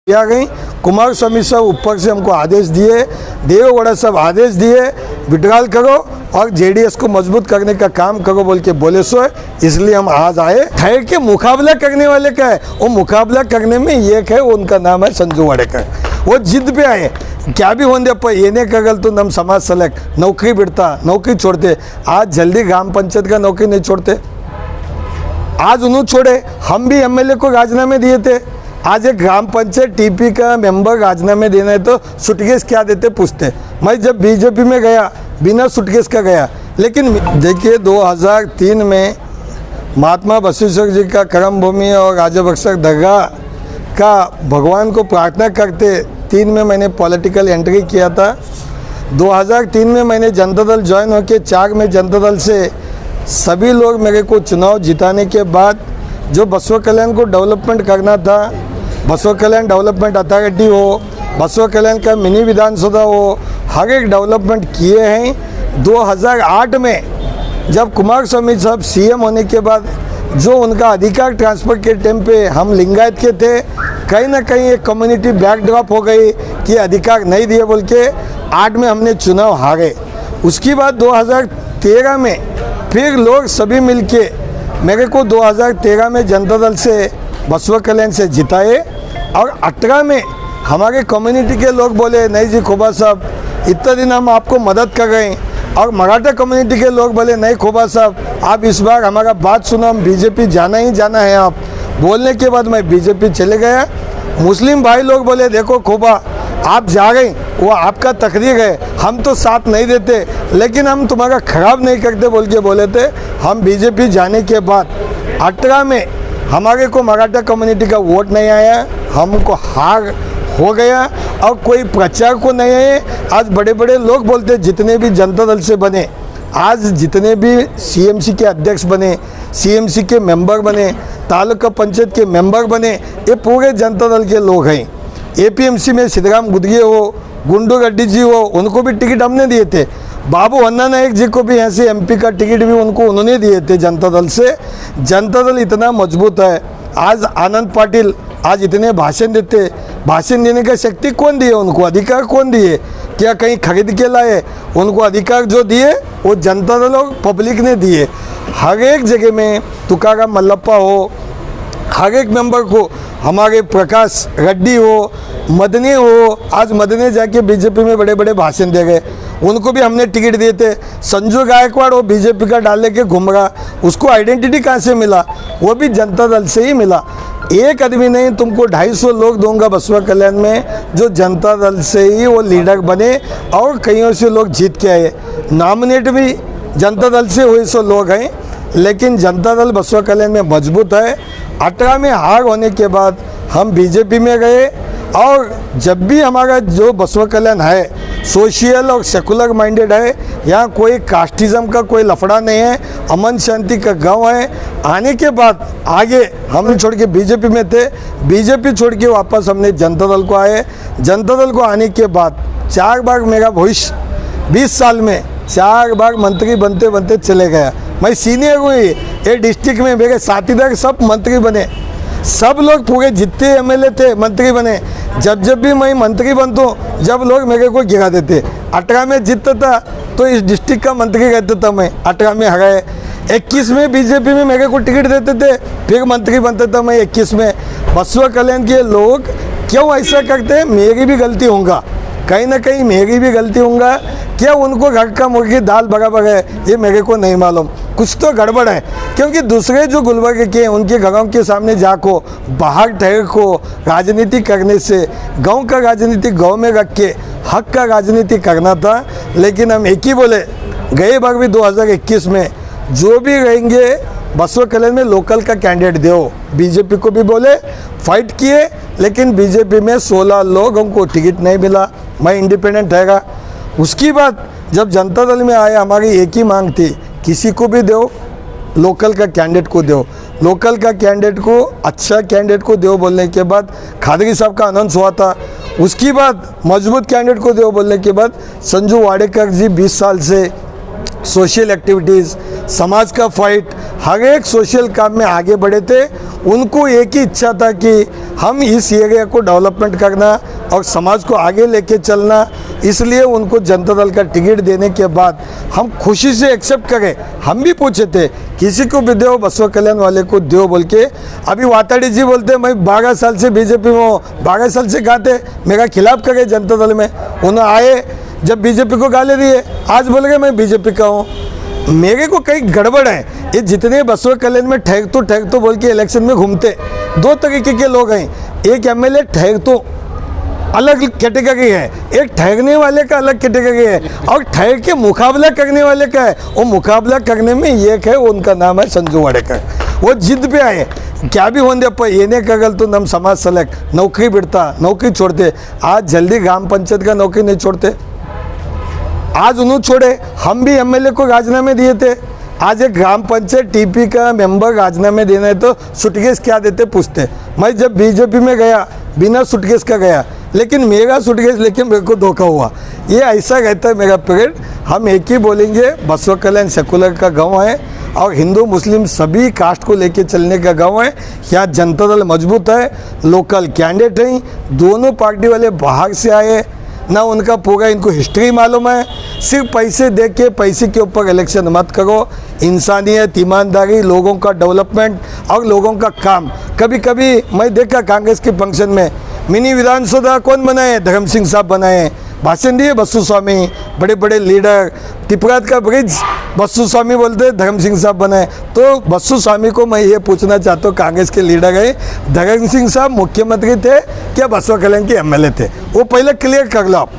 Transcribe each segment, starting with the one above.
आ गई। कुमार स्वामी साहब ऊपर से हमको आदेश दिए, देवेगौड़ा साहब आदेश दिए, विड्रॉल करो और जेडीएस को मजबूत करने का काम करो बोल के बोले सो है। इसलिए हम आज आए। ठहर के मुकाबला करने वाले का है, वो मुकाबला करने में एक है, उनका नाम है संजू वाडेकर। वो जिद पे आए, क्या भी होने पर ये नहीं कगल तो नम समाज सलक नौकरी बिड़ता, नौकरी छोड़ते। आज जल्दी ग्राम पंचायत का नौकरी नहीं छोड़ते, आज उन्होंने छोड़े। हम भी एमएलए को राजीनामे दिए थे। आज एक ग्राम पंचायत टीपी का मेंबर राजीनामे देना है तो सूटकेस क्या देते पूछते। मैं जब बीजेपी में गया बिना सूटकेस का गया। लेकिन देखिए 2003 में महात्मा बसवेश्वर जी का कर्म भूमि और राजा बक्सर दरगाह का भगवान को प्रार्थना करते 3 में मैंने पॉलिटिकल एंट्री किया था। 2003 में मैंने जनता दल ज्वाइन होकर 4 में जनता दल से सभी लोग मेरे को चुनाव जिताने के बाद जो बसवा कल्याण को डेवलपमेंट करना था, बसवा कल्याण डेवलपमेंट अथॉरिटी हो, बसवा कल्याण का मिनी विधानसभा हो, हर एक डेवलपमेंट किए हैं। 2008 में जब कुमार स्वामी साहब सीएम होने के बाद जो उनका अधिकार ट्रांसफर के टाइम पे हम लिंगायत के थे, कहीं ना कहीं एक कम्युनिटी बैकड्रॉप हो गई कि अधिकार नहीं दिए बोल के 8 में हमने चुनाव हारे। उसके बाद 2013 में फिर लोग सभी मिलके मेरे को 2013 में जनता दल से बसवा कल्याण से जिताए और 18 में हमारे कम्युनिटी के लोग बोले नहीं जी खोबा साहब इतना दिन हम आपको मदद कर रहे हैं। और मराठा कम्युनिटी के लोग बोले नहीं खोबा साहब आप इस बार हमारा बात सुनो, हम बीजेपी जाना ही जाना है। आप बोलने के बाद मैं बीजेपी चले गया। मुस्लिम भाई लोग बोले देखो खोबा आप जा रहे हैं, वो आपका तकदीर है, हम तो साथ नहीं देते लेकिन हम तुम्हारा खराब नहीं करते बोल के बोले थे। हम बीजेपी जाने के बाद 18 में हमारे को मराठा कम्युनिटी का वोट नहीं आया, हमको हार हो गया और कोई प्रचार को नहीं आए। आज बड़े बड़े लोग बोलते जितने भी जनता दल से बने, आज जितने भी सीएमसी के अध्यक्ष बने, सीएमसी के मेंबर बने, तालुका पंचायत के मेंबर बने, ये पूरे जनता दल के लोग हैं। एपीएमसी में सिद्धराम गुदगे हो, गुंडू गड्डी जी हो, उनको भी टिकट हमने दिए थे। बाबू अन्ना नायक जी को भी ऐसे एमपी का टिकट भी उनको उन्होंने दिए थे जनता दल से। जनता दल इतना मजबूत है। आज आनंद पाटिल आज इतने भाषण देते, भाषण देने का शक्ति कौन दिए उनको, अधिकार कौन दिए? क्या कहीं खरीद के लाए? उनको अधिकार जो दिए वो जनता दल और पब्लिक ने दिए। हर एक जगह में तुकाराम मल्लप्पा हो, हर एक मेंबर को, हमारे प्रकाश रेड्डी हो, मदने हो, आज मदने जाके बीजेपी में बड़े बड़े भाषण दे गए, उनको भी हमने टिकट दिए थे। संजू गायकवाड़ वो बीजेपी का डाल के घूम रहा, उसको आइडेंटिटी कहाँ से मिला? वो भी जनता दल से ही मिला। एक आदमी नहीं, तुमको 250 लोग दूंगा बसवा कल्याण में जो जनता दल से ही वो लीडर बने और कईयों से लोग जीत के आए। नॉमिनेट भी जनता दल से हुए सो लोग हैं, लेकिन जनता दल बसवा कल्याण में मजबूत है। 18 में हार होने के बाद हम बीजेपी में गए और जब भी हमारा जो बसवा कल्याण है सोशल और सेकुलर माइंडेड है, यहाँ कोई कास्टिज़म का कोई लफड़ा नहीं है, अमन शांति का गांव है। आने के बाद आगे हमने छोड़ के बीजेपी में थे, बीजेपी छोड़ के वापस हमने जनता दल को आए। जनता दल को आने के बाद 4 बार मेरा भविष्य 20 साल में 4 बार मंत्री बनते बनते चले गया। मैं सीनियर हुई, ये डिस्ट्रिक्ट में मेरे साथीदार सब मंत्री बने, सब लोग पूरे जितने एमएलए थे मंत्री बने। जब भी मैं मंत्री बनता हूँ जब लोग मेरे को गिरा देते। 18 में जीतता था तो इस डिस्ट्रिक्ट का मंत्री रहता था मैं, 18 में हराए। 21 में बीजेपी में मेरे को टिकट देते थे, फिर मंत्री बनता था मैं 21 में। बसवा कल्याण के लोग क्यों ऐसा करते हैं? मेरी भी गलती होगा, कहीं ना कहीं मेरी भी गलती होगा। क्या उनको घर का मुर्गी दाल बराबर है ये मेरे को नहीं मालूम, कुछ तो गड़बड़ है। क्योंकि दूसरे जो गुलबर्ग के उनके घरों के सामने जाको बाहर ठहर को राजनीति करने से गांव का राजनीति गांव में रख के हक का राजनीति करना था। लेकिन हम एक ही बोले, गए बार भी 2021 में जो भी रहेंगे बसवा कल्याण में लोकल का कैंडिडेट दो। बीजेपी को भी बोले, फाइट किए, लेकिन बीजेपी में 16 लोगों को टिकट नहीं मिला। मैं इंडिपेंडेंट रहेगा। उसकी बाद जब जनता दल में आए हमारी एक ही मांग थी, किसी को भी दो, लोकल का कैंडिडेट को दो, लोकल का कैंडिडेट को, अच्छा कैंडिडेट को दो। बोलने के बाद खादरी साहब का अनाउंस हुआ था। उसकी बाद मजबूत कैंडिडेट को दो बोलने के बाद संजू वाडेकर जी 20 साल से सोशल एक्टिविटीज़, समाज का फाइट, हर एक सोशल काम में आगे बढ़े थे। उनको एक ही इच्छा था कि हम इस एरिया को डेवलपमेंट करना और समाज को आगे लेके चलना। इसलिए उनको जनता दल का टिकट देने के बाद हम खुशी से एक्सेप्ट करें। हम भी पूछे थे किसी को भी दो, बसवा कल्याण वाले को दो बोल के। अभी वाताड़ी जी बोलते मैं 12 साल से बीजेपी में हूँ। 12 साल से कहा थे मेरा खिलाफ करे जनता दल में, उन्होंने आए जब बीजेपी को गाली दिए, आज बोल गए मैं बीजेपी का हूँ। मेरे को कहीं गड़बड़ है। ये जितने बसवा कल्याण में ठहर तो बोल के इलेक्शन में घूमते, दो तरीके के लोग हैं। एक एमएलए ठहर तो अलग कैटेगरी है, एक ठहरने वाले का अलग कैटेगरी है, और ठहर के मुकाबला करने वाले का है। वो मुकाबला करने में एक है, उनका नाम है संजू वाडेकर। वो जिद पे आए क्या भी होने पर ये नहीं कगल तो नम समाज सेलेक्ट नौकरी बिड़ता, नौकरी छोड़ते। आज जल्दी ग्राम पंचायत का नौकरी नहीं छोड़ते, आज उन्होंने छोड़े। हम भी एमएलए को राजीनामे दिए थे। आज एक ग्राम पंचायत टीपी का मेंबर राजीनामे देना है तो सूटकेस क्या देते पूछते। मैं जब बीजेपी में गया बिना सूटकेस का गया, लेकिन मेरा सूटकेस लेके मेरे को धोखा हुआ। ये ऐसा रहता है मेरा पीरियड। हम एक ही बोलेंगे, बसवा कल्याण सेकुलर का गांव है और हिंदू मुस्लिम सभी कास्ट को लेके चलने का गांव है। यहाँ जनता दल मजबूत है, लोकल कैंडिडेट हैं, दोनों पार्टी वाले बाहर से आए ना, उनका पूरा इनको हिस्ट्री मालूम है। सिर्फ पैसे दे के पैसे के ऊपर इलेक्शन मत करो। इंसानियत, ईमानदारी, लोगों का डेवलपमेंट और लोगों का काम। कभी कभी मैं देखा कांग्रेस के फंक्शन में मिनी विधानसभा कौन बनाए, धर्म सिंह साहब बनाए, भाषण दिए बस्सू स्वामी, बड़े बड़े लीडर। तिपरात का ब्रिज बस्सू स्वामी बोलते, धर्म सिंह साहब बनाए। तो बस्सू स्वामी को मैं ये पूछना चाहता हूँ, कांग्रेस के लीडर है, धर्म सिंह साहब मुख्यमंत्री थे क्या बसवा कल्याण के एमएलए थे? वो पहले क्लियर कर लो आप।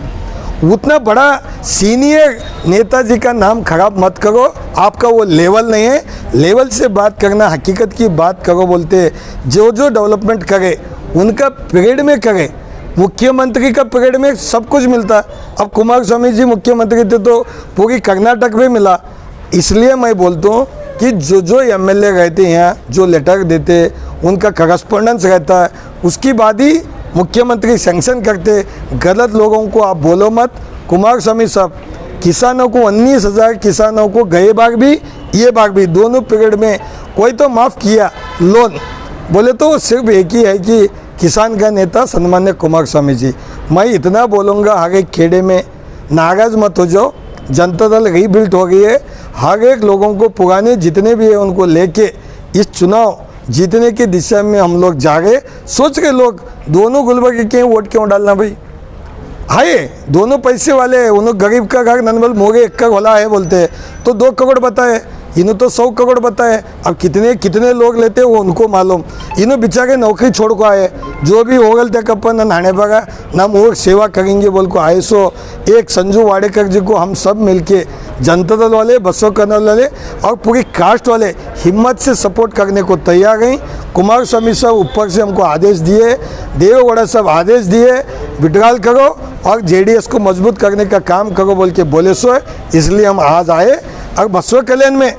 उतना बड़ा सीनियर नेताजी का नाम खराब मत करो, आपका वो लेवल नहीं है। लेवल से बात करना, हकीकत की बात करो बोलते। जो जो डेवलपमेंट करे उनका पीरियड में करे। मुख्यमंत्री का पीरियड में सब कुछ मिलता। अब कुमार स्वामी जी मुख्यमंत्री थे तो पूरी कर्नाटक में मिला। इसलिए मैं बोलता हूँ कि जो जो एमएलए रहते हैं यहाँ, जो लेटर देते, उनका करस्पॉन्डेंस रहता है, उसकी बाद ही मुख्यमंत्री सैंक्शन करते। गलत लोगों को आप बोलो मत। कुमार स्वामी साहब किसानों को 19,000 किसानों को गए बार भी ये बार भी दोनों पीरियड में कोई तो माफ़ किया लोन, बोले तो सिर्फ एक ही है कि किसान का नेता सन्मान्य कुमार स्वामी जी। मैं इतना बोलूँगा, हर एक खेड़े में नाराज़ मत हो जाओ। जनता दल रीबिल्ट हो गई है। हर एक लोगों को पुराने जितने भी है उनको लेके इस चुनाव जीतने की दिशा में हम लोग जा गए। सोच के लोग दोनों गुलबर्गे के वोट क्यों डालना भाई? हाय दोनों पैसे वाले हैं, उन्होंने गरीब का घर ननबल मोगे 1 करोड़ होला है बोलते हैं तो 2 करोड़ बताए, इन्हों तो 100 करोड़ बताए। अब कितने कितने लोग लेते हैं वो उनको मालूम। इन्हों बेचारे नौकरी छोड़ को आए, जो भी होगल तक अपन न नहाने बगा ना वो सेवा करेंगे बोल को आए। सो एक संजू वाडेकर जी को हम सब मिलके जनता दल वाले, बसवा कल्याण वाले और पूरी कास्ट वाले हिम्मत से सपोर्ट करने को तैयार हैं। कुमार स्वामी साहब ऊपर से हमको आदेश दिए, देवेगौड़ा साहब आदेश दिए, विड्रॉल करो और जेडीएस को मजबूत करने का काम करो बोल के बोले। सो इसलिए हम आज आए। और बसवा कल्याण में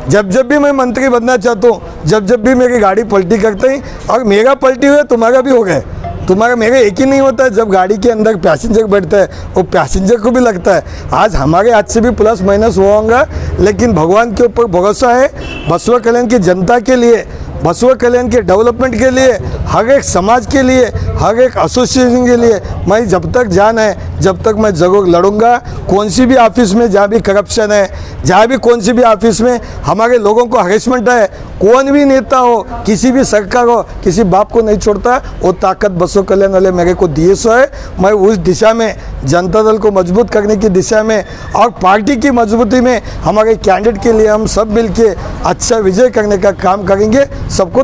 जब जब भी मैं मंत्री बनना चाहता हूँ, जब जब भी मेरी गाड़ी पलटी करते हैं, और मेरा पलटी हुआ तुम्हारा भी हो गया, तुम्हारा मेरा एक ही नहीं होता है। जब गाड़ी के अंदर पैसेंजर बैठता है वो पैसेंजर को भी लगता है। आज हमारे हाथ से भी प्लस माइनस होगा, लेकिन भगवान के ऊपर भरोसा है। बसवा कल्याण की जनता के लिए, बसवा कल्याण के डेवलपमेंट के लिए, हर एक समाज के लिए, हर एक एसोसिएशन के लिए मैं जब तक जान है जब तक मैं ज़रूर लड़ूंगा। कौन सी भी ऑफिस में जहाँ भी करप्शन है, जहाँ भी कौन सी भी ऑफिस में हमारे लोगों को हरेसमेंट है, कौन भी नेता हो, किसी भी सरकार हो, किसी बाप को नहीं छोड़ता। वो ताकत बसवा कल्याण वाले मेरे को दिए सो है। मैं उस दिशा में जनता दल को मजबूत करने की दिशा में और पार्टी की मजबूती में हमारे कैंडिडेट के लिए हम सब मिलके अच्छा विजय करने का काम करेंगे। सबको